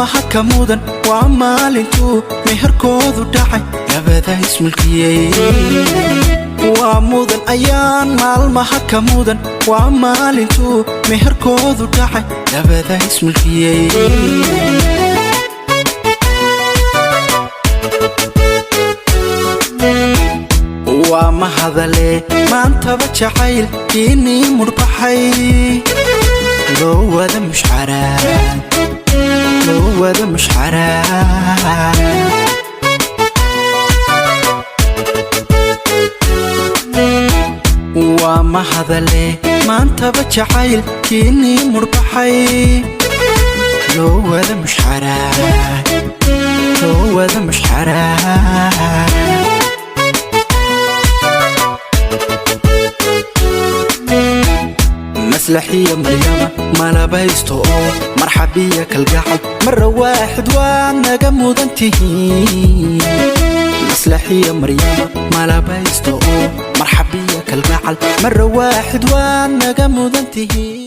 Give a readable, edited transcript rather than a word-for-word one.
maalmaha ka mudan waa maalintuu meherkoodu dhacay labada ismulkiyay waa mudan ayaan maalmaha ka mudan waa maalintuu meherkoodu dhacay labada ismulkiyay waa mahadale maantaba jacayl inii murbaxay loo wada mushxaraan waa mahadale maantaba jacayl inii murbaxay loo wada mushxaraan مسلحية مريمة ما لبيستو مرحبية كالقعد مرة واحد وانا قمود انتهي مسلحية مريمة ما لبيستو مرحبية كالقعد مرة واحد وانا قمود انتهي